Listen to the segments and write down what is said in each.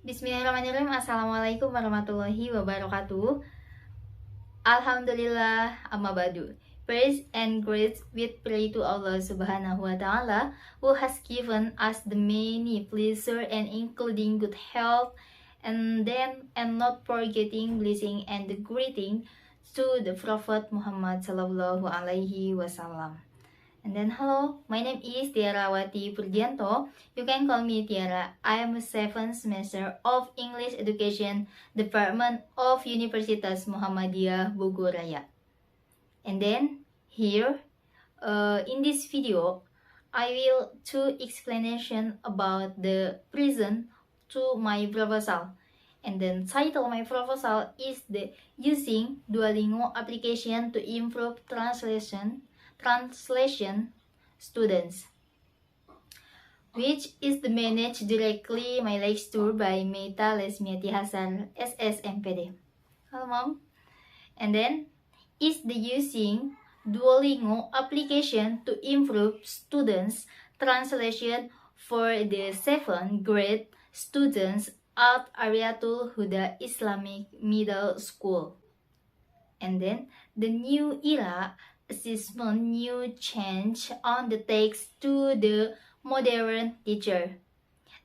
Bismillahirrahmanirrahim. Assalamualaikum warahmatullahi wabarakatuh. Alhamdulillah, amma badu. Praise and grace with pray to Allah subhanahu wa ta'ala, who has given us the many pleasure and including good health, and not forgetting blessing and the greeting to the Prophet Muhammad sallallahu alaihi wasallam. And then hello, my name is Tiara Wati Purdianto. You can call me Tiara. I am a 7th semester of English Education Department of Universitas Muhammadiyah Bogor Raya. And then here, in this video, I will do explanation about the reason to my proposal. And then title of my proposal is the using Duolingo application to improve translation students, which is managed directly my lecture by Meta Lesmiati Hasan SSMPD. Hello mom. And then is the using Duolingo application to improve students translation for the 7th grade students at Ariatul Huda Islamic Middle School. And then the new era assessment new change on the text to the modern teacher.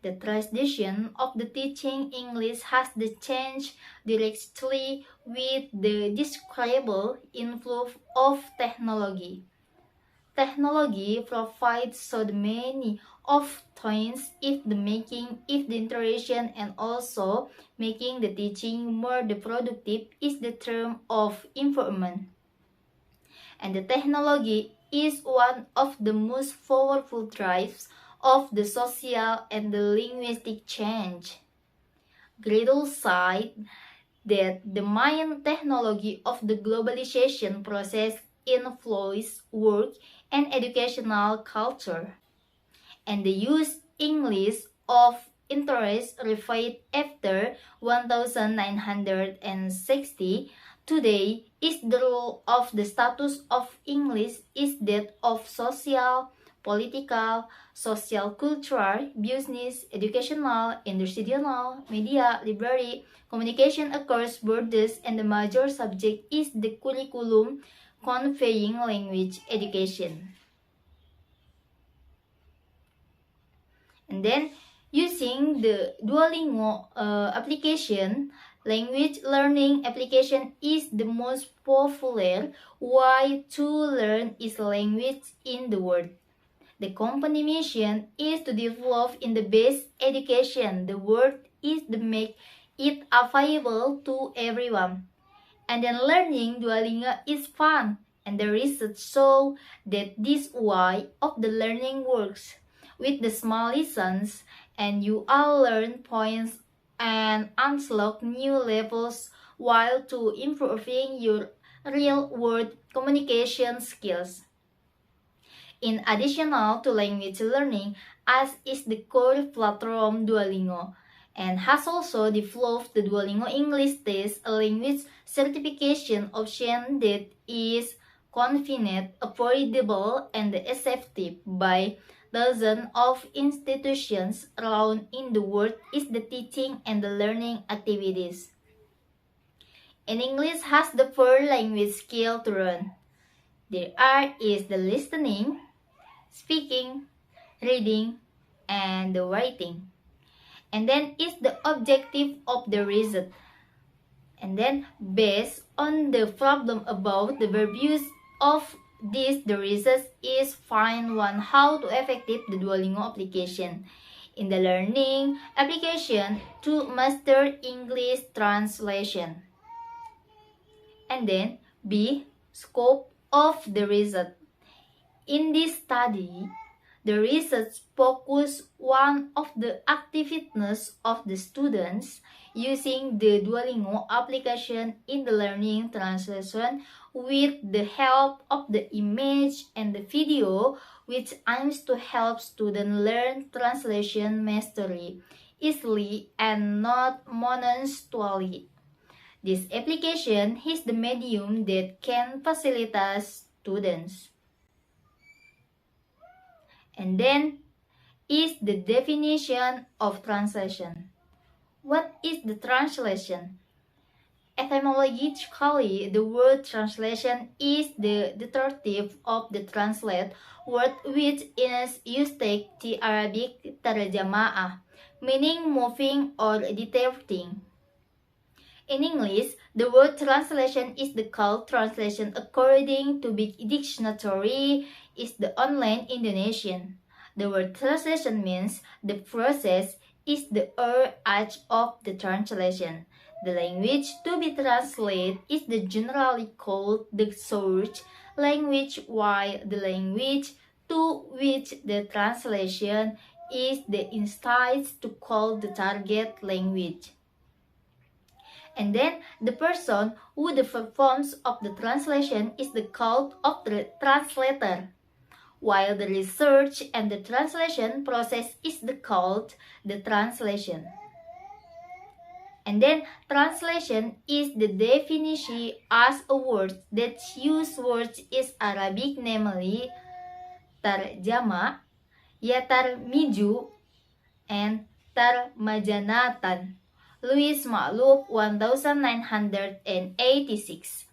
The transition of the teaching English has the change directly with the describable influence of technology. Technology provides so many of things if the interaction and also making the teaching more productive is the term of improvement. And the technology is one of the most powerful drives of the social and the linguistic change. Gretel said that the main technology of the globalization process influences work and educational culture. And the use English of interest revived after 1960. Today is the role of the status of English is that of social, political, social, cultural, business, educational, industrial, media, library, communication across borders, and the major subject is the curriculum conveying language education. And then using the Duolingo application, language learning application is the most popular way to learn is language in the world. The company mission is to develop in the best education. The world is to make it available to everyone. And then learning Duolingo is fun, and the research show that this way of the learning works. With the small lessons, and you all learn points and unlock new levels while to improving your real-world communication skills. In addition to language learning, as is the core platform Duolingo, and has also developed the Duolingo English Test, a language certification option that is convenient, affordable, and effective by dozens of institutions around in the world is the teaching and the learning activities. And English has the 4 language skill to learn. There is the listening, speaking, reading, and the writing. And then is the objective of the result. And then based on the problem about the verb use of this, the research is find one how to effective the Duolingo application in the learning application to master English translation. And then B, scope of the result. In this study, the research focus one of the activeness of the students using the Duolingo application in the learning translation with the help of the image and the video, which aims to help students learn translation mastery easily and not monotonously. This application is the medium that can facilitate students. And then is the definition of translation. What is the translation. Etymologically, the word translation is the derivative of the translate word which is used the Arabic tarjama'ah, meaning moving or dictating. In English, the word translation is the called translation according to Big Dictionary is the online Indonesian. The word translation means the process is the act of the translation. The language to be translated is the generally called the source language, while the language to which the translation is the instance to call the target language. And then the person who the performs of the translation is the called of the translator, while the research and the translation process is the called the translation. And then translation is the definition as a word that use words is Arabic, namely tarjama, yatarmiju, and tarmajanatan. Louis Maklub 1986.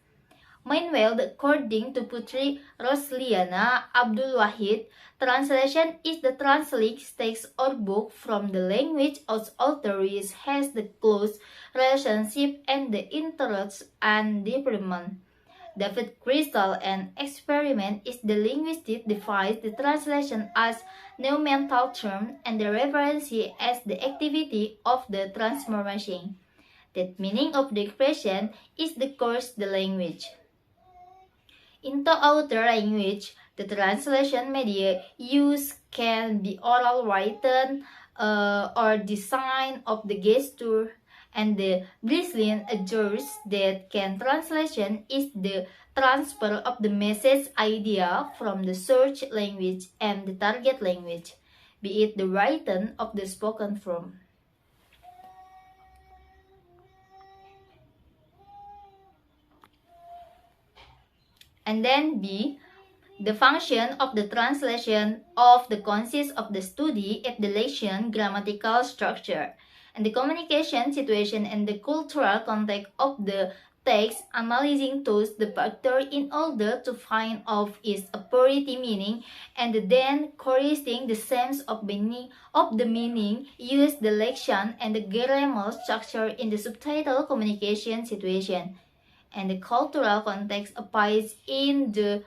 Meanwhile, according to Putri Rosliana Abdul Wahid, translation is the translate text or book from the language of author which has the close relationship and the interest and development. David Crystal and experiment is the linguistic defines the translation as new mental term and the reference as the activity of the transformation. The meaning of the expression is the course the language. Into outer language, the translation media used can be oral written or design of the gesture, and the Brislian adjures that can translation is the transfer of the message idea from the search language and the target language, be it the written of the spoken form. And then B, the function of the translation of the consists of the study at the lesson grammatical structure and the communication situation and the cultural context of the text, analyzing those the factor in order to find out its appropriate meaning and then correcting the sense of the meaning, use the lexion and the grammar structure in the subtitle communication situation. And the cultural context applies in the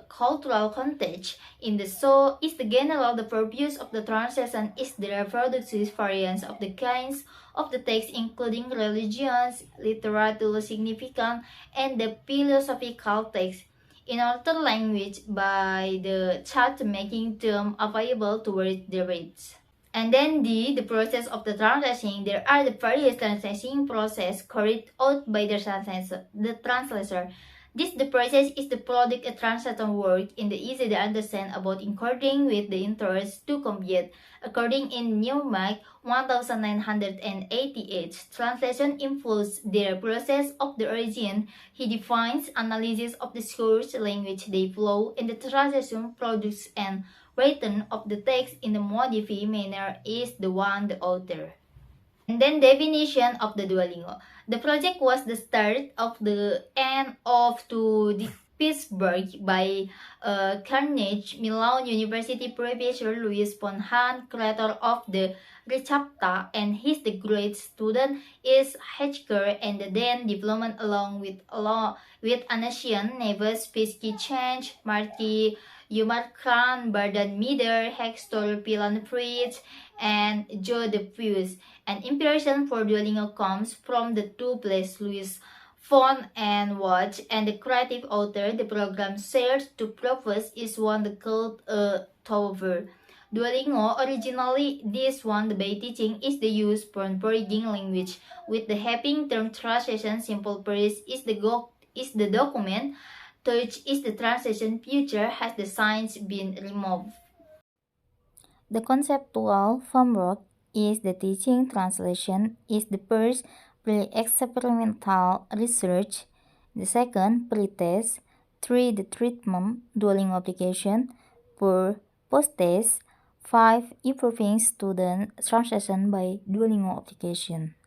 cultural context in the so is the general the purpose of the translation is the reproductive variants of the kinds of the text including religions, literature significant, and the philosophical text in other language by the chart making term available towards the reads. And then the process of the translation, there are the various translation process carried out by the translator. The process is the product a translator work in the easy to understand about according with the interest to compute. According in Newmark 1988, translation influences the process of the origin. He defines analysis of the source language they flow in the translation products and written of the text in a modified manner is the one the author. And then definition of the Duolingo. The project was the start of the end of to the Pittsburgh by Carnegie Mellon University Professor Louis von Hahn, creator of the Recepta, and his the great student is Hedger and the then development along with Anasian Neves, Pisky Change, Marty Yumarkran, Bardan Mider, Hector Pilanfritz, and Joe de Fuse. An inspiration for Duolingo comes from the two places Louis von and Watch and the creative author the program shared to propose is one called Tover. Duolingo originally this one by teaching is the use for foreign language with the having term translation simple phrase is the document touch is the translation future has the signs been removed. The conceptual framework is the teaching translation is the first pre-experimental research, the second pre-test, 3 the treatment, Duolingo application, 4 post-test, 5. Improving student translation by Duolingo application.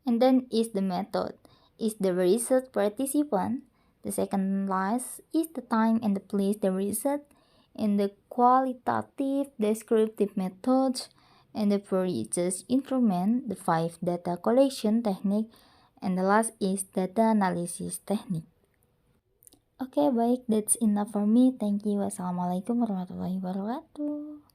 And then is the method. Is the research participant. The second last is the time and the place the research. And the qualitative descriptive methods. And the for each instrument. The 5 data collection technique. And the last is data analysis technique. Oke, baik, that's enough for me. Thank you. Wassalamualaikum warahmatullahi wabarakatuh.